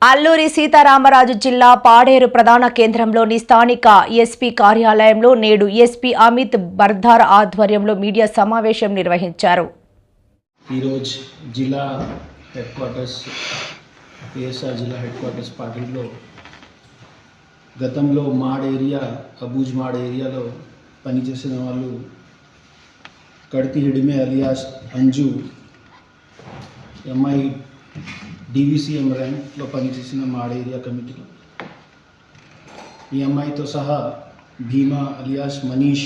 అల్లూరి సీతారామరాజు జిల్లా పాడేరు ప్రధాన కేంద్రంలోని స్థానిక ఎస్పీ కార్యాలయంలో నేడు ఎస్పీ అమిత్ బర్ధార్ ఆధ్వర్యంలో మీడియా సమావేశం నిర్వహించారు. ఈరోజు జిల్లా హెడ్ క్వార్టర్స్ ఏఎస్ఆర్ జిల్లా హెడ్ క్వార్టర్స్ పార్టీలో గతంలో మాడ్ ఏరియా అబూజ్ మాడ్ ఏరియాలో పనిచేసిన వాళ్ళు కడతి హిడిమే అలియాస్ అంజు ఎంఐ DVCM ర్యాంక్లో పనిచేసిన మాడ్ ఏరియా కమిటీలో ఈ అమ్మాయితో సహా భీమా అలియాస్ మనీష్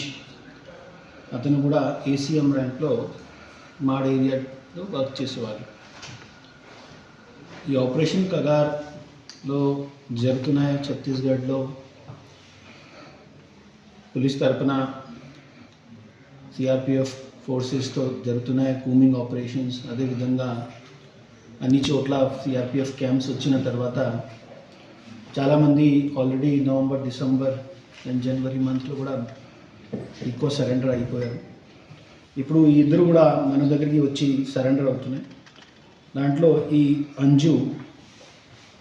అతను కూడా ACM ర్యాంక్లో మాడ్ ఏరియాలో వర్క్ చేసేవాళ్ళు. ఈ ఆపరేషన్ కగార్లో జరుగుతున్నాయి. ఛత్తీస్గఢ్లో పోలీస్ తరపున CRPF ఫోర్సెస్తో జరుగుతున్నాయి కూమింగ్ ఆపరేషన్స్. అదేవిధంగా అన్ని చోట్ల CRPF క్యాంప్స్ వచ్చిన తర్వాత చాలామంది ఆల్రెడీ నవంబర్, డిసెంబర్ అండ్ జనవరి మంత్లో కూడా ఎక్కువ సరెండర్ అయిపోయారు. ఇప్పుడు ఈ ఇద్దరు కూడా మన దగ్గరికి వచ్చి సరెండర్ అవుతున్నాయి. దాంట్లో ఈ అంజు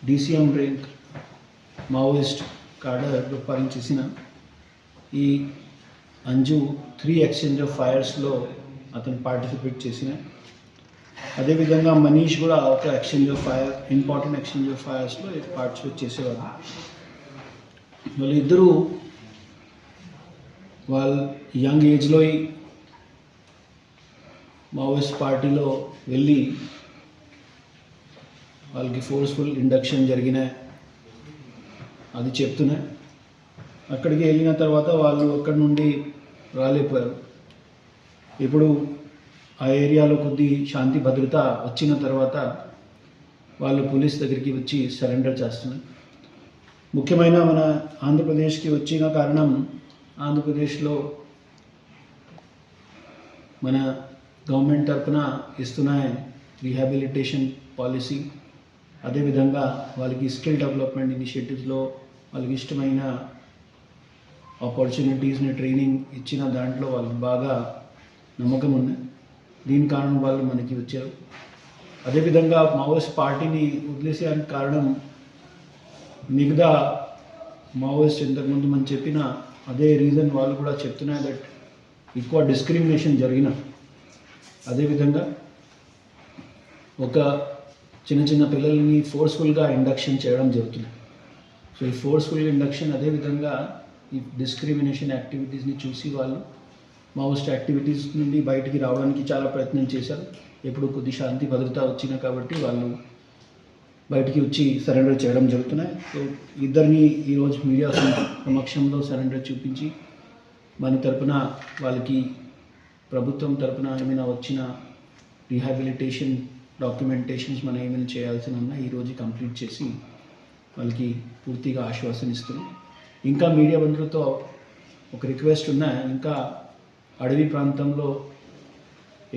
DCM ర్యాంక్ మావోయిస్ట్ కార్డర్లో పనిచేసిన ఈ అంజు 3 ఎక్స్చేంజ్ ఆఫ్ ఫైర్స్లో అతను పార్టిసిపేట్ చేసిన. అదేవిధంగా మనీష్ కూడా ఒక exchange of fire important exchange of ఫైర్స్లో పార్టిసిపేట్ చేసేవారు. వాళ్ళిద్దరూ వాళ్ళ యంగ్ ఏజ్లో మావోయిస్ట్ పార్టీలో వెళ్ళి వాళ్ళకి ఫోర్స్ఫుల్ ఇండక్షన్ జరిగినాయి అది చెప్తున్నాయి. అక్కడికి వెళ్ళిన తర్వాత వాళ్ళు అక్కడి నుండి రాలేకపోయారు. ఇప్పుడు ఆ ఏరియాలో కొద్ది శాంతి భద్రత వచ్చిన తర్వాత వాళ్ళు పోలీస్ దగ్గరికి వచ్చి సరెండర్ చేస్తున్నారు. ముఖ్యమైన మన ఆంధ్రప్రదేశ్కి వచ్చిన కారణం ఆంధ్రప్రదేశ్లో మన గవర్నమెంట్ తరఫున ఇస్తున్న రీహాబిలిటేషన్ పాలసీ, అదేవిధంగా వాళ్ళకి స్కిల్ డెవలప్మెంట్ ఇనిషియేటివ్స్లో వాళ్ళకి ఇష్టమైన ఆపర్చునిటీస్ని ట్రైనింగ్ ఇచ్చిన దాంట్లో వాళ్ళకి బాగా నమ్మకం ఉంది. దీని కారణం వాళ్ళు మనకి వచ్చారు. అదేవిధంగా మావోయిస్ట్ పార్టీని వదిలేసేదానికి కారణం మిగతా మావోయిస్ట్ ఇంతకుముందు మనం చెప్పిన అదే రీజన్ వాళ్ళు కూడా చెప్తున్నారు. దట్ ఎక్కువ డిస్క్రిమినేషన్ జరిగిన, అదేవిధంగా ఒక చిన్న పిల్లల్ని ఫోర్స్ఫుల్గా ఇండక్షన్ చేయడం జరుగుతుంది. సో ఈ ఫోర్స్ఫుల్ ఇండక్షన్ అదేవిధంగా ఈ డిస్క్రిమినేషన్ యాక్టివిటీస్ని చూసి వాళ్ళు మావోయిస్ట్ యాక్టివిటీస్ నుండి బయటికి రావడానికి చాలా ప్రయత్నం చేశారు. ఎప్పుడు కొద్ది శాంతి భద్రత వచ్చినా కాబట్టి వాళ్ళు బయటికి వచ్చి సరెండర్ చేయడం జరుగుతున్నాయి. సో ఇద్దరిని ఈరోజు మీడియా సమక్షంలో సరెండర్ చూపించి మన తరపున వాళ్ళకి ప్రభుత్వం తరపున ఏమైనా వచ్చిన రీహాబిలిటేషన్ డాక్యుమెంటేషన్స్ మనం ఏమైనా చేయాల్సి ఉన్నా ఈరోజు కంప్లీట్ చేసి వాళ్ళకి పూర్తిగా ఆశ్వాసన ఇస్తున్నాం. ఇంకా మీడియా బంధువులతో ఒక రిక్వెస్ట్ ఉన్నాయి. ఇంకా అడవి ప్రాంతంలో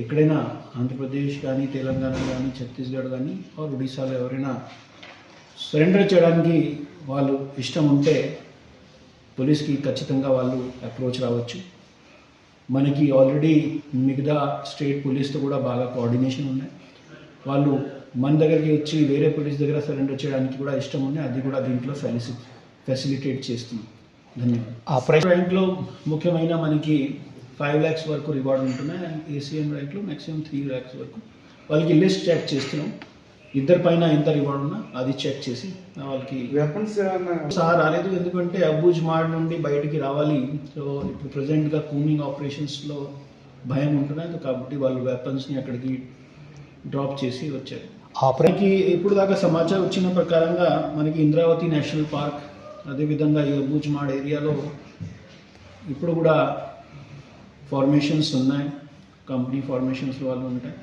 ఎక్కడైనా ఆంధ్రప్రదేశ్ కానీ, తెలంగాణ కానీ, ఛత్తీస్గఢ్ కానీ ఒడిశాలో ఎవరైనా సరెండర్ చేయడానికి వాళ్ళు ఇష్టం ఉంటే పోలీస్కి ఖచ్చితంగా వాళ్ళు అప్రోచ్ రావచ్చు. మనకి ఆల్రెడీ మిగతా స్టేట్ పోలీస్తో కూడా బాగా కోఆర్డినేషన్ ఉన్నాయి. వాళ్ళు మన దగ్గరికి వచ్చి వేరే పోలీస్ దగ్గర సరెండర్ చేయడానికి కూడా ఇష్టం ఉన్నాయి. అది కూడా దీంట్లో ఫెసిలిటేట్ చేస్తున్నాం. ధన్యవాదాలు. ఆపరేషన్ ర్యాంక్లో ముఖ్యమైన మనకి 5 lakhs వరకు రివార్డ్ ఉంటున్నాయి. అండ్ ACM ర్యాంక్లో మ్యాక్సిమం 3 lakhs వరకు. వాళ్ళకి లిస్ట్ చెక్ చేస్తున్నాం. ఇద్దరి పైన ఎంత రివార్డ్ ఉన్నా అది చెక్ చేసి వాళ్ళకి వెపన్స్ సహా రాలేదు. ఎందుకంటే అబూజ్ మాడ్ నుండి బయటికి రావాలి. సో ఇప్పుడు ప్రజెంట్గా కూమింగ్ ఆపరేషన్స్లో భయం ఉంటున్నాయి కాబట్టి వాళ్ళు వెపన్స్ని అక్కడికి డ్రాప్ చేసి వచ్చారు. ఆపరేషన్కి ఇప్పుడు దాకా సమాచారం వచ్చిన ప్రకారంగా మనకి ఇంద్రావతి నేషనల్ పార్క్, అదేవిధంగా ఈ అబూజ్ మాడ్ ఏరియాలో ఇప్పుడు కూడా ఫార్మేషన్స్ ఉన్నాయి. కంపెనీ ఫార్మేషన్స్లో వాళ్ళు ఉంటాయి.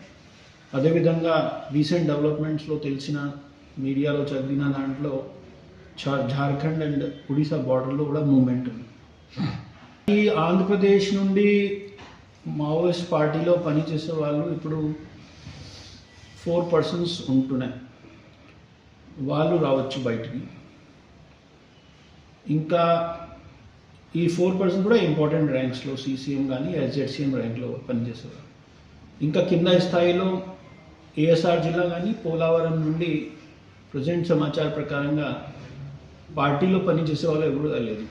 అదేవిధంగా రీసెంట్ డెవలప్మెంట్స్లో తెలిసిన మీడియాలో చదివిన దాంట్లో జార్ఖండ్ అండ్ ఒడిశా బార్డర్లో కూడా మూవ్మెంట్ ఉంది. ఈ ఆంధ్రప్రదేశ్ నుండి మావోయిస్ట్ పార్టీలో పనిచేసే వాళ్ళు ఇప్పుడు 4 persons ఉంటున్నాయి. వాళ్ళు రావచ్చు బయటికి. ఇంకా ఈ 4 persons కూడా ఇంపార్టెంట్ ర్యాంక్స్లో CCM కానీ SZCM ర్యాంక్లో పనిచేసేవారు. ఇంకా కింద స్థాయిలో ASR జిల్లా కానీ పోలవరం నుండి ప్రజెంట్ సమాచార ప్రకారంగా పార్టీలో పనిచేసే వాళ్ళు ఎవరు లేదు.